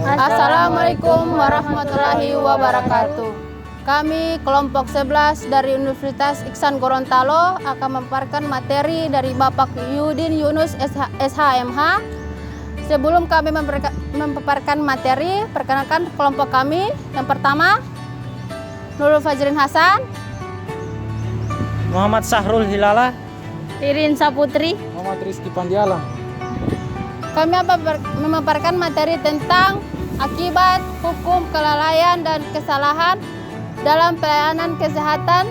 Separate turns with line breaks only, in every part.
Assalamualaikum warahmatullahi wabarakatuh. Kami kelompok 11 dari Universitas Iksan Gorontalo akan memaparkan materi dari Bapak Yudin Yunus SHMH. Sebelum kami memaparkan materi, perkenalkan kelompok kami. Yang pertama, Nurul Fajrin Hasan,
Muhammad Sahrul Hilala,
Ririn Saputri,
Muhammad Rizky Pandialang.
Kami akan memaparkan materi tentang akibat hukum kelalaian dan kesalahan dalam pelayanan kesehatan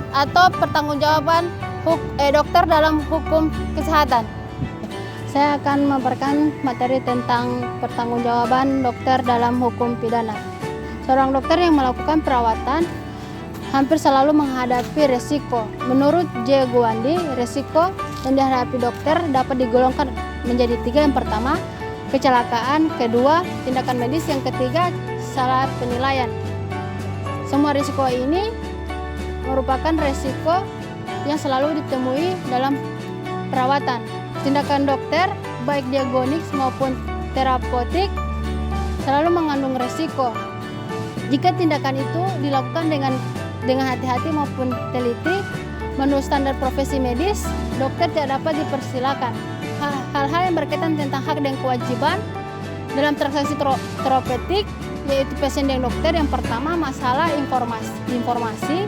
atau pertanggungjawaban dokter dalam hukum kesehatan. Saya akan memaparkan materi tentang pertanggungjawaban dokter dalam hukum pidana. Seorang dokter yang melakukan perawatan hampir selalu menghadapi resiko. Menurut J. Guandi, resiko yang dihadapi dokter dapat digolongkan menjadi 3. Yang pertama, kecelakaan. Kedua, tindakan medis. Yang ketiga, salah penilaian. Semua risiko ini merupakan risiko yang selalu ditemui dalam perawatan. Tindakan dokter, baik diagonik maupun terapeutik, selalu mengandung risiko. Jika tindakan itu dilakukan dengan hati-hati maupun teliti, menurut standar profesi medis, dokter tidak dapat dipersilakan. Hal-hal yang berkaitan tentang hak dan kewajiban dalam transaksi terapeutik, yaitu pasien dan dokter. Yang pertama, masalah informasi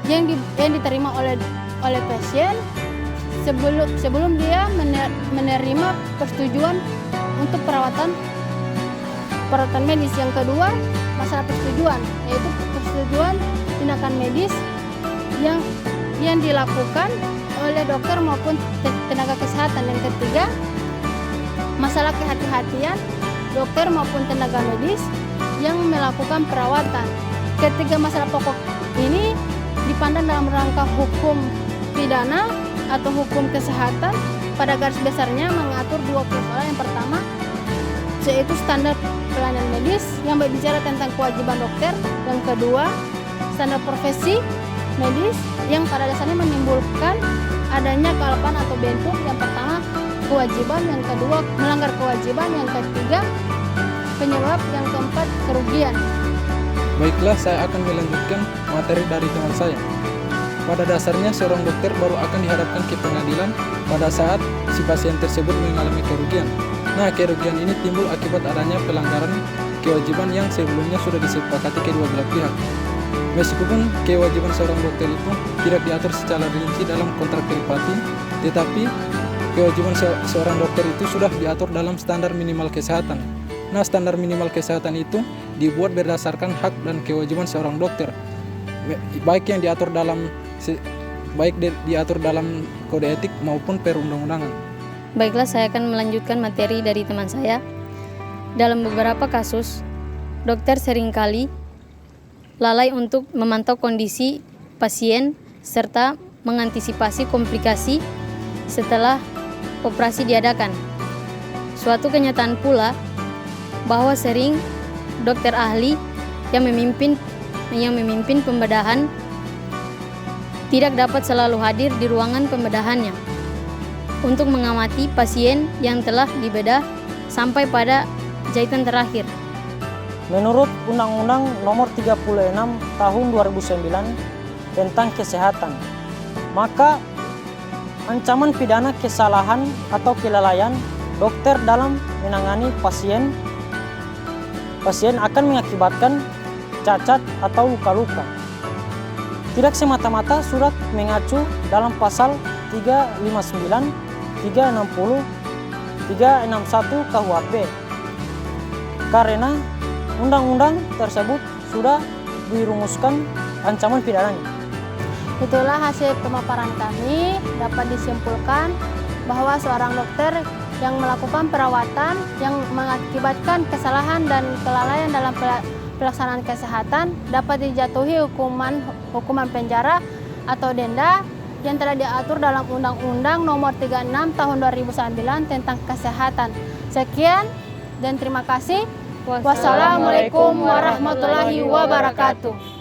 yang diterima oleh pasien sebelum dia menerima persetujuan untuk perawatan medis. Yang kedua, masalah persetujuan, yaitu persetujuan tindakan medis yang dilakukan oleh dokter maupun tenaga kesehatan. Yang ketiga, masalah kehati-hatian dokter maupun tenaga medis yang melakukan perawatan. Ketiga masalah pokok ini dipandang dalam rangka hukum pidana atau hukum kesehatan. Pada garis besarnya mengatur 2 persoalan. Yang pertama, yaitu standar pelayanan medis yang berbicara tentang kewajiban dokter. Yang kedua, standar profesi medis yang pada dasarnya menimbulkan adanya kealpaan atau bentuk. Yang pertama, kewajiban. Yang kedua, melanggar kewajiban. Yang ketiga, penyebab. Yang keempat, kerugian.
Baiklah, saya akan melanjutkan materi dari teman saya. Pada dasarnya, seorang dokter baru akan dihadapkan ke pengadilan pada saat si pasien tersebut mengalami kerugian. Nah, kerugian ini timbul akibat adanya pelanggaran kewajiban yang sebelumnya sudah disepakati kedua belah pihak. Meskipun kewajiban seorang dokter itu tidak diatur secara rinci dalam kontrak privati, tetapi kewajiban seorang dokter itu sudah diatur dalam standar minimal kesehatan. Nah, standar minimal kesehatan itu dibuat berdasarkan hak dan kewajiban seorang dokter, baik yang diatur dalam kode etik maupun perundang-undangan.
Baiklah, saya akan melanjutkan materi dari teman saya. Dalam beberapa kasus, dokter seringkali lalai untuk memantau kondisi pasien serta mengantisipasi komplikasi setelah operasi diadakan. Suatu kenyataan pula bahwa sering dokter ahli yang memimpin pembedahan tidak dapat selalu hadir di ruangan pembedahannya untuk mengamati pasien yang telah dibedah sampai pada jahitan terakhir.
Menurut Undang-Undang Nomor 36 Tahun 2009 tentang kesehatan, maka ancaman pidana kesalahan atau kelalaian dokter dalam menangani pasien akan mengakibatkan cacat atau luka-luka. Tidak semata-mata surat mengacu dalam pasal 359, 360, 361 KUHP, karena undang-undang tersebut sudah dirumuskan ancaman pidananya.
Itulah hasil pemaparan kami. Dapat disimpulkan bahwa seorang dokter yang melakukan perawatan yang mengakibatkan kesalahan dan kelalaian dalam pelaksanaan kesehatan dapat dijatuhi hukuman penjara atau denda yang telah diatur dalam Undang-Undang Nomor 36 Tahun 2009 tentang kesehatan. Sekian dan terima kasih. Wassalamualaikum warahmatullahi wabarakatuh.